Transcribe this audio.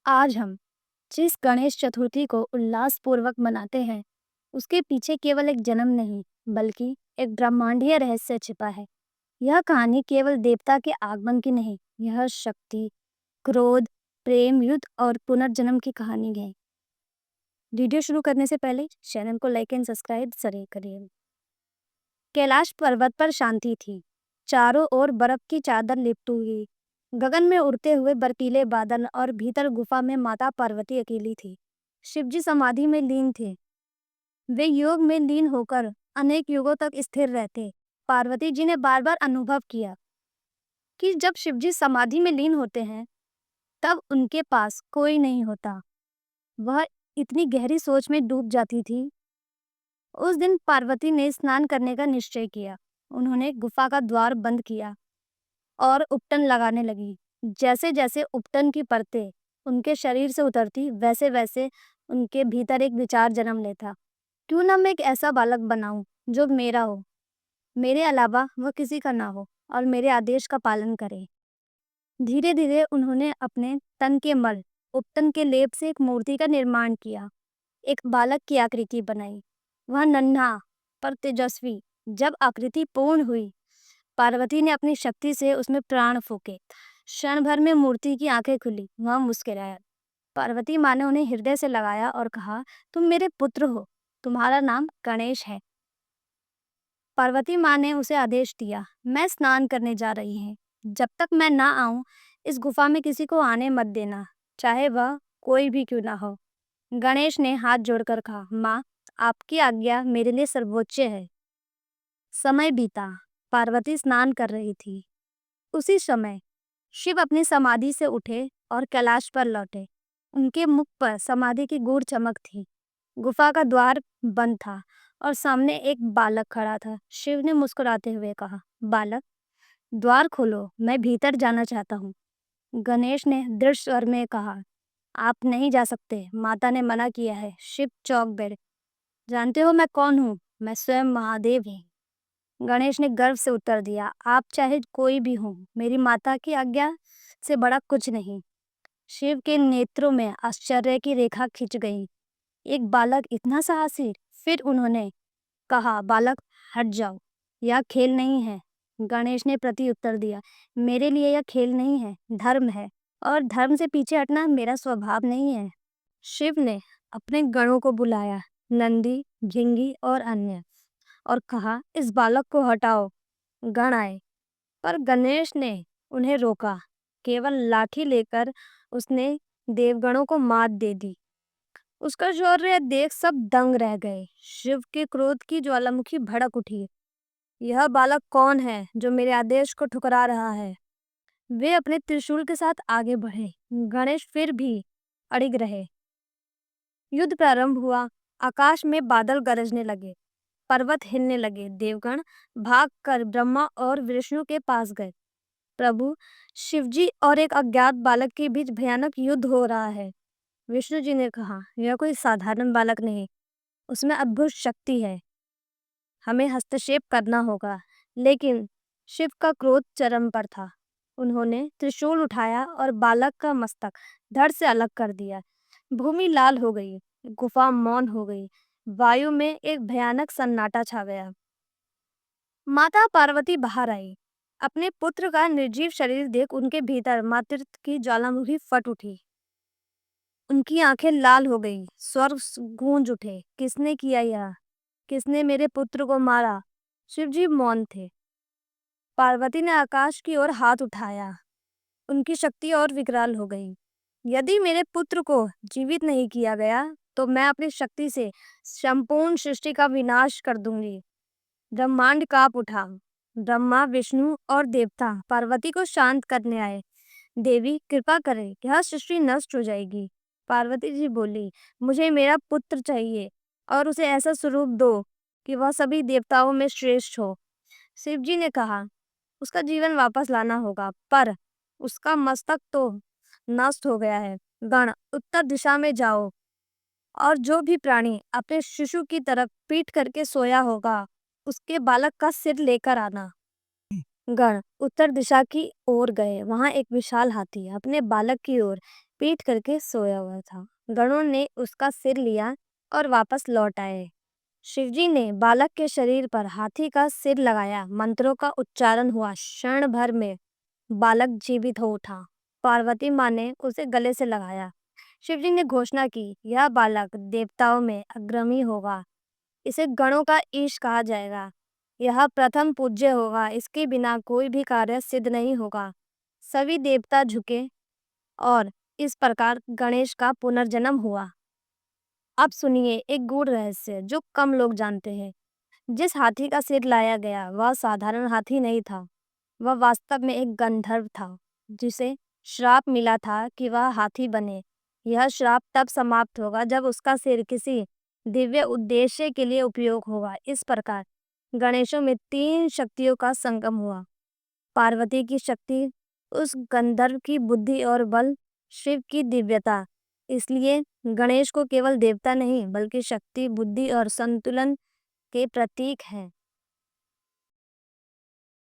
आज हम जिस गणेश चतुर्थी को उल्लासपूर्वक मनाते हैं, उसके पीछे केवल एक जन्म नहीं, बल्कि एक ब्रह्मांडीय रहस्य छिपा है। यह कहानी केवल देवता के आगमन की नहीं, यह शक्ति, क्रोध, प्रेम, युद्ध और पुनर्जन्म की कहानी है। वीडियो शुरू करने से पहले चैनल को लाइक एंड सब्सक्राइब जरूर करिए। कैलाश पर्वत पर शांति थी। चारों ओर बर्फ की चादर लिपटी हुई, गगन में उड़ते हुए बर्फीले बादल और भीतर गुफा में माता पार्वती अकेली थी। शिवजी समाधि में लीन थे। वे योग में लीन होकर अनेक युगों तक स्थिर रहते। पार्वती जी ने बार बार अनुभव किया कि जब शिवजी समाधि में लीन होते हैं, तब उनके पास कोई नहीं होता। वह इतनी गहरी सोच में डूब जाती थी। उस दिन पार्वती ने स्नान करने का निश्चय किया। उन्होंने गुफा का द्वार बंद किया और उपटन लगाने लगी। जैसे जैसे उपटन की परतें उनके शरीर से उतरती, वैसे वैसे उनके भीतर एक विचार जन्म लेता। क्यों ना मैं एक ऐसा बालक बनाऊं जो मेरा हो, मेरे अलावा वह किसी का ना हो और मेरे आदेश का पालन करे। धीरे धीरे उन्होंने अपने तन के मल उपटन के लेप से एक मूर्ति का निर्माण किया। एक बालक की आकृति बनाई। वह नन्हा पर तेजस्वी। जब आकृति पूर्ण हुई, पार्वती ने अपनी शक्ति से उसमें प्राण फूके। क्षण भर में मूर्ति की आंखें खुली। वह मुस्कुराया। पार्वती माँ ने उन्हें हृदय से लगाया और कहा, तुम मेरे पुत्र हो, तुम्हारा नाम गणेश है। पार्वती माँ ने उसे आदेश दिया, मैं स्नान करने जा रही हूँ। जब तक मैं ना आऊं, इस गुफा में किसी को आने मत देना, चाहे वह कोई भी क्यों ना हो। गणेश ने हाथ जोड़कर कहा, माँ, आपकी आज्ञा मेरे लिए सर्वोच्च है। समय बीता। पार्वती स्नान कर रही थी। उसी समय शिव अपनी समाधि से उठे और कैलाश पर लौटे। उनके मुख पर समाधि की गूढ़ चमक थी। गुफा का द्वार बंद था और सामने एक बालक खड़ा था। शिव ने मुस्कुराते हुए कहा, बालक, द्वार खोलो, मैं भीतर जाना चाहता हूँ। गणेश ने दृढ़ स्वर में कहा, आप नहीं जा सकते, माता ने मना किया है। शिव चौंक बैठे। जानते हो मैं कौन हूँ? मैं स्वयं महादेव हूँ। गणेश ने गर्व से उत्तर दिया, आप चाहे कोई भी हो, मेरी माता की आज्ञा से बड़ा कुछ नहीं। शिव के नेत्रों में आश्चर्य की रेखा खिंच गई। एक बालक इतना साहसी? फिर उन्होंने कहा, बालक, हट जाओ, यह खेल नहीं है। गणेश ने प्रति उत्तर दिया, मेरे लिए यह खेल नहीं है, धर्म है, और धर्म से पीछे हटना मेरा स्वभाव नहीं है। शिव ने अपने गणों को बुलाया, नंदी, झिंगी और अन्य, और कहा, इस बालक को हटाओ। गण आए, पर गणेश ने उन्हें रोका। केवल लाठी लेकर उसने देवगणों को मात दे दी। उसका शौर्य देख सब दंग रह गए। शिव के क्रोध की ज्वालामुखी भड़क उठी। यह बालक कौन है जो मेरे आदेश को ठुकरा रहा है? वे अपने त्रिशूल के साथ आगे बढ़े। गणेश फिर भी अड़िग रहे। युद्ध प्रारंभ हुआ। आकाश में बादल गरजने लगे, पर्वत हिलने लगे। देवगण भागकर ब्रह्मा और विष्णु के पास गए। प्रभु, शिवजी और एक अज्ञात बालक के बीच भयानक युद्ध हो रहा है। विष्णु जी ने कहा, यह कोई साधारण बालक नहीं, उसमें अद्भुत शक्ति है, हमें हस्तक्षेप करना होगा। लेकिन शिव का क्रोध चरम पर था। उन्होंने त्रिशूल उठाया और बालक का मस्तक धड़ से अलग कर दिया। भूमि लाल हो गई, गुफा मौन हो गई, वायु में एक भयानक सन्नाटा छा गया। माता पार्वती बाहर आई। अपने पुत्र का निर्जीव शरीर देख उनके भीतर मातृत्व की ज्वालामुखी फट उठी। उनकी आंखें लाल हो गईं, स्वर गूंज उठे, किसने किया यह? किसने मेरे पुत्र को मारा? शिवजी मौन थे। पार्वती ने आकाश की ओर हाथ उठाया। उनकी शक्ति और विकराल हो गई। यदि मेरे पुत्र को जीवित नहीं किया गया, तो मैं अपनी शक्ति से संपूर्ण सृष्टि का विनाश कर दूंगी। ब्रह्मांड कांप उठा। ब्रह्मा, विष्णु और देवता पार्वती को शांत करने आए। देवी, कृपा करें, यह सृष्टि नष्ट हो जाएगी। पार्वती जी बोली, मुझे मेरा पुत्र चाहिए और उसे ऐसा स्वरूप दो कि वह सभी देवताओं में श्रेष्ठ हो। शिव जी ने कहा, उसका जीवन वापस लाना होगा, पर उसका मस्तक तो नष्ट हो गया है। गण, उत्तर दिशा में जाओ और जो भी प्राणी अपने शिशु की तरफ पीठ करके सोया होगा, उसके बालक का सिर लेकर आना। गण उत्तर दिशा की ओर गए। वहां एक विशाल हाथी अपने बालक की ओर पीठ करके सोया हुआ था। गणों ने उसका सिर लिया और वापस लौट आए। शिवजी ने बालक के शरीर पर हाथी का सिर लगाया। मंत्रों का उच्चारण हुआ। क्षण भर में बालक जीवित हो उठा। पार्वती माँ ने उसे गले से लगाया। शिवजी ने घोषणा की, यह बालक देवताओं में अग्रणी होगा। इसे गणों का ईश कहा जाएगा। यह प्रथम पूज्य होगा। इसके बिना कोई भी कार्य सिद्ध नहीं होगा। सभी देवता झुके और इस प्रकार गणेश का पुनर्जन्म हुआ। अब सुनिए एक गूढ़ रहस्य जो कम लोग जानते हैं। जिस हाथी का सिर लाया गया वह साधारण हाथी नहीं था। वह वास्तव में एक गंधर्व था जिसे श्राप मिला था कि वह हाथी बने। यह श्राप तब समाप्त होगा जब उसका सिर किसी दिव्य उद्देश्य के लिए उपयोग होगा। इस प्रकार गणेशों में 3 शक्तियों का संगम हुआ। पार्वती की शक्ति, उस गंधर्व की बुद्धि और बल, शिव की दिव्यता। इसलिए गणेश को केवल देवता नहीं बल्कि शक्ति, बुद्धि और संतुलन के प्रतीक हैं।